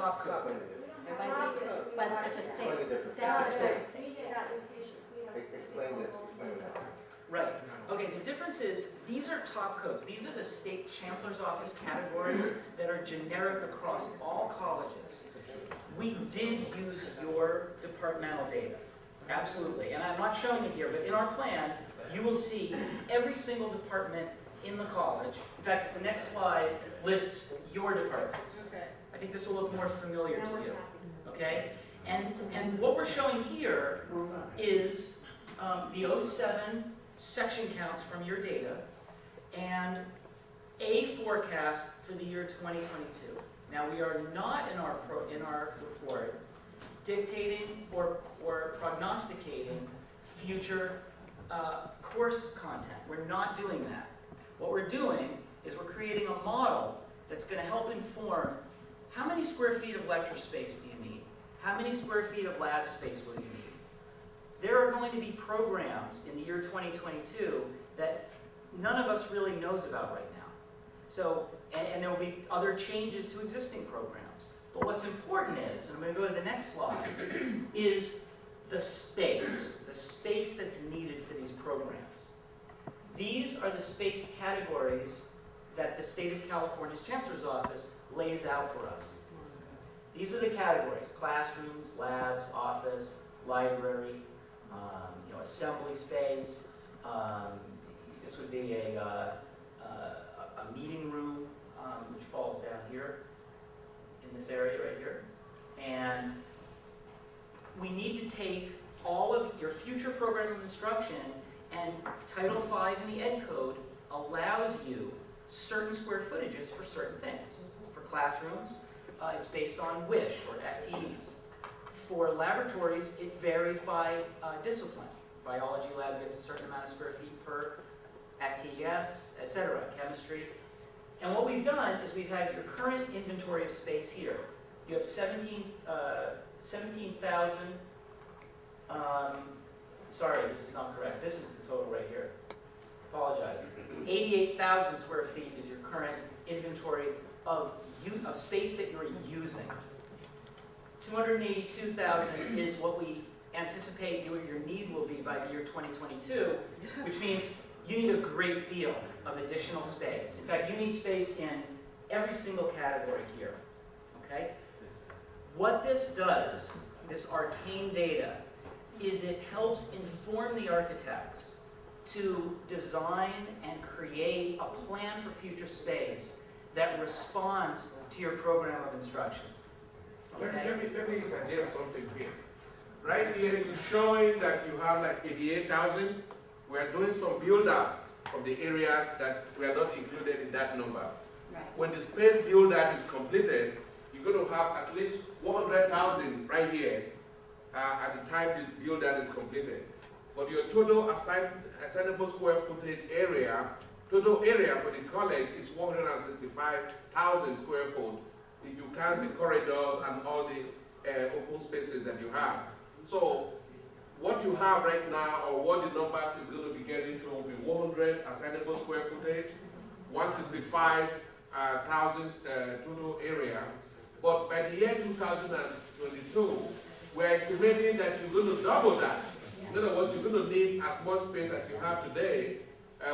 top code. By the Explain the state. difference. Explain what that means. Right. Okay, the difference is, these are top codes. These are the state chancellor's office categories that are generic across all colleges. We did use your departmental data, absolutely. And I'm not showing it here, but in our plan, you will see every single department in the college. In fact, the next slide lists your departments. Okay. I think this will look more familiar to you, okay? And what we're showing here is the 07 section counts from your data and a forecast for the year 2022. Now, we are not in our report dictating or prognosticating future course content. We're not doing that. What we're doing is we're creating a model that's going to help inform how many square feet of lecture space do you need? How many square feet of lab space will you need? There are going to be programs in the year 2022 that none of us really knows about right now. So, and there will be other changes to existing programs. But what's important is, and I'm going to go to the next slide, is the space that's needed for these programs. These are the space categories that the state of California's Chancellor's Office lays out for us. These are the categories: classrooms, labs, office, library, assembly space. This would be a meeting room, which falls down here in this area right here. And we need to take all of your future program of instruction, and Title V in the Ed Code allows you certain square footages for certain things. For classrooms, it's based on WISH or FTEs. For laboratories, it varies by discipline. Biology lab gets a certain amount of square feet per FTES, etc., chemistry. And what we've done is we've had your current inventory of space here. You have 17,000, sorry, this is not correct. This is the total right here. Apologize. 88,000 square feet is your current inventory of space that you're using. 282,000 is what we anticipate your need will be by the year 2022, which means you need a great deal of additional space. In fact, you need space in every single category here, okay? What this does, this arcane data, is it helps inform the architects to design and create a plan for future space that responds to your program of instruction. Okay? Let me suggest something here. Right here, you're showing that you have like 88,000. We're doing some build-up from the areas that were not included in that number. Right. When the space build-up is completed, you're going to have at least 100,000 right here at the time the build-up is completed. But your total assignable square footage area, total area for the college is 165,000 square foot if you count the corridors and all the open spaces that you have. So what you have right now, or what the numbers is going to be getting to, will be 100 assignable square footage, 165,000 total area. But by the year 2022, we're estimating that you're going to double that. In other words, you're going to need as much space as you have today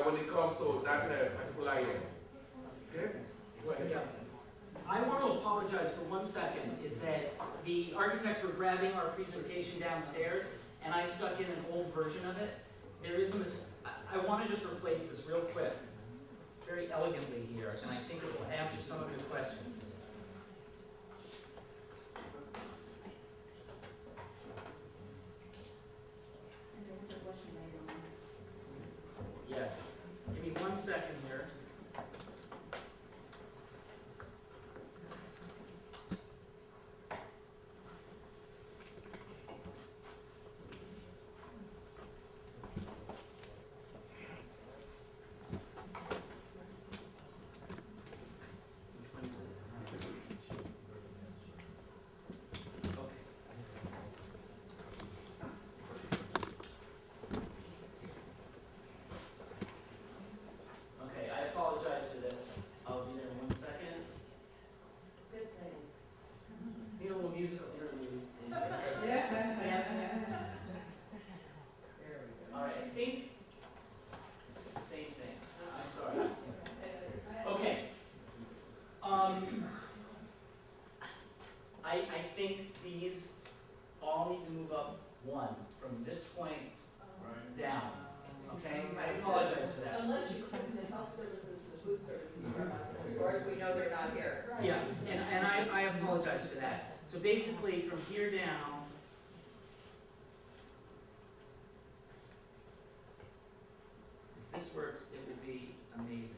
when it comes to that particular year. Okay? Go ahead. Yeah. I want to apologize for 1 second, is that the architects were grabbing our presentation downstairs, and I stuck in an old version of it. There is I want to just replace this real quick, very elegantly here, and I think it will answer some of your questions. Yes. Give me 1 second here. musical interlude. All right, I think it's the same thing. I'm sorry. Okay. I think these all need to move up one from this point down. Okay? I apologize for that. Unless you put the health services and food services for us, as far as we know, they're not here. Yeah, and I apologize for that. So basically, from here down, if this works, it will be amazing.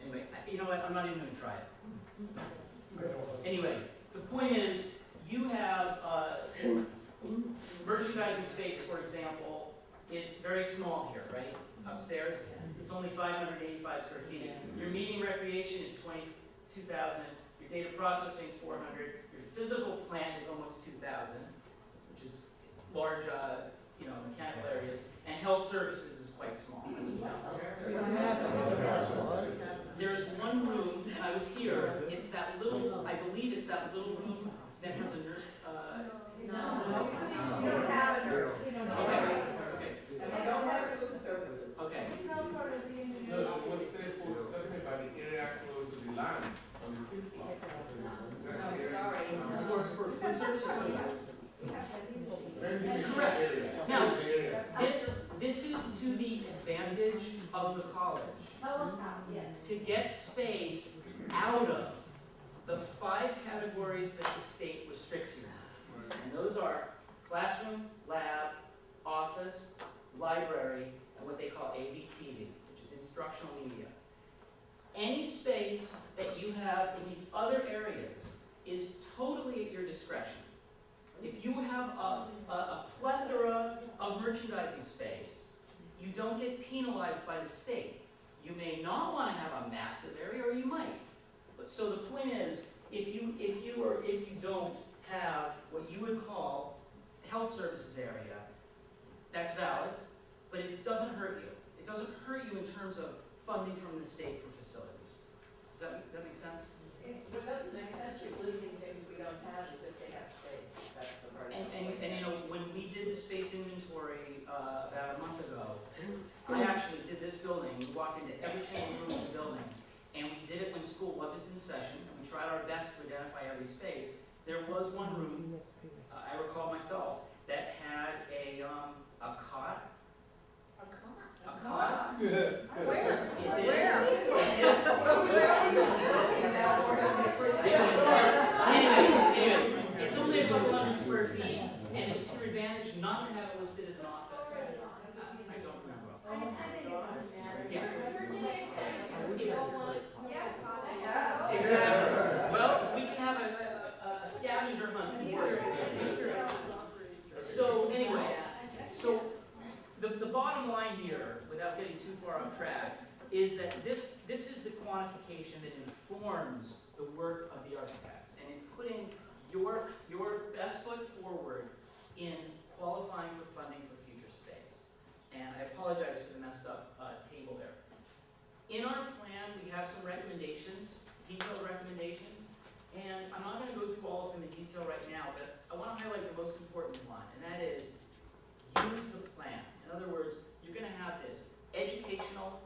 Anyway, you know what? I'm not even going to try it. Anyway, the point is, you have merchandising space, for example, is very small here, right? Upstairs, it's only 585 square feet. Your meeting recreation is 22,000. Your data processing is 400. Your physical plant is almost 2,000, which is large, mechanical areas. And health services is quite small, as we know. There's one room, and I was here. It's that little, I believe it's that little room that has a nurse. No, we don't have a nurse. Okay. And we don't have food services. Okay. No, so what say for talking about the area close to the land on the fifth floor? No, sorry. For food service or Correct. correct. Now, this is to the advantage of the college. Tell us how, yes. To get space out of the 5 categories that the state restricts you on. And those are classroom, lab, office, library, and what they call AVTV, which is instructional media. Any space that you have in these other areas is totally at your discretion. If you have a plethora of merchandising space, you don't get penalized by the state. You may not want to have a massive area, or you might. But so the point is, if you don't have what you would call health services area, that's valid, but it doesn't hurt you. It doesn't hurt you in terms of funding from the state for facilities. Does that make sense? What doesn't make sense, you're listing things we don't have as if they have space. That's the part. And when we did the space inventory about a month ago, I actually did this building. We walked into every single room in the building, and we did it when school wasn't in session, and we tried our best to identify every space. There was one room, I recall myself, that had a cot. A cot. Where? It did. Where? Anyway, it's only about 11 square feet, and it's to your advantage not to have it listed as an office. I don't remember. Yeah. Exactly. Well, we can have a scavenger hunt for it. So anyway, the bottom line here, without getting too far off track, is that this is the quantification that informs the work of the architects, and in putting your best foot forward in qualifying for funding for future space. And I apologize for the messed up table there. In our plan, we have some recommendations, detailed recommendations, and I'm not going to go through all of them in detail right now, but I want to highlight the most important one, and that is use the plan. In other words, you're going to have this educational,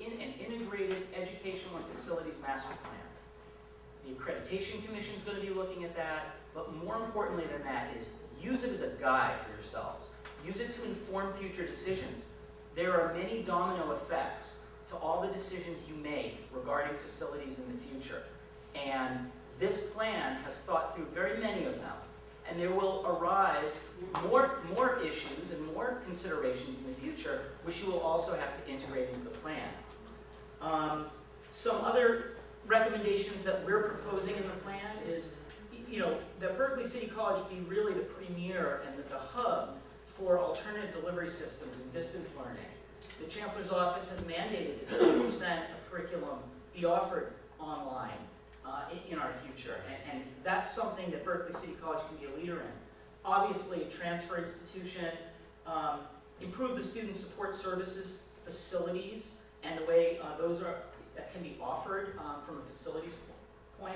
an integrated educational and facilities master plan. The Accreditation Commission is going to be looking at that, but more importantly than that is use it as a guide for yourselves. Use it to inform future decisions. There are many domino effects to all the decisions you make regarding facilities in the future. And this plan has thought through very many of them. And there will arise more issues and more considerations in the future, which you will also have to integrate into the plan. Some other recommendations that we're proposing in the plan is, that Berkeley City College be really the premier and the hub for alternative delivery systems and distance learning. The Chancellor's Office has mandated that 50% of curriculum be offered online in our future, and that's something that Berkeley City College can be a leader in. Obviously, a transfer institution, improve the student support services facilities and the way those can be offered from a facilities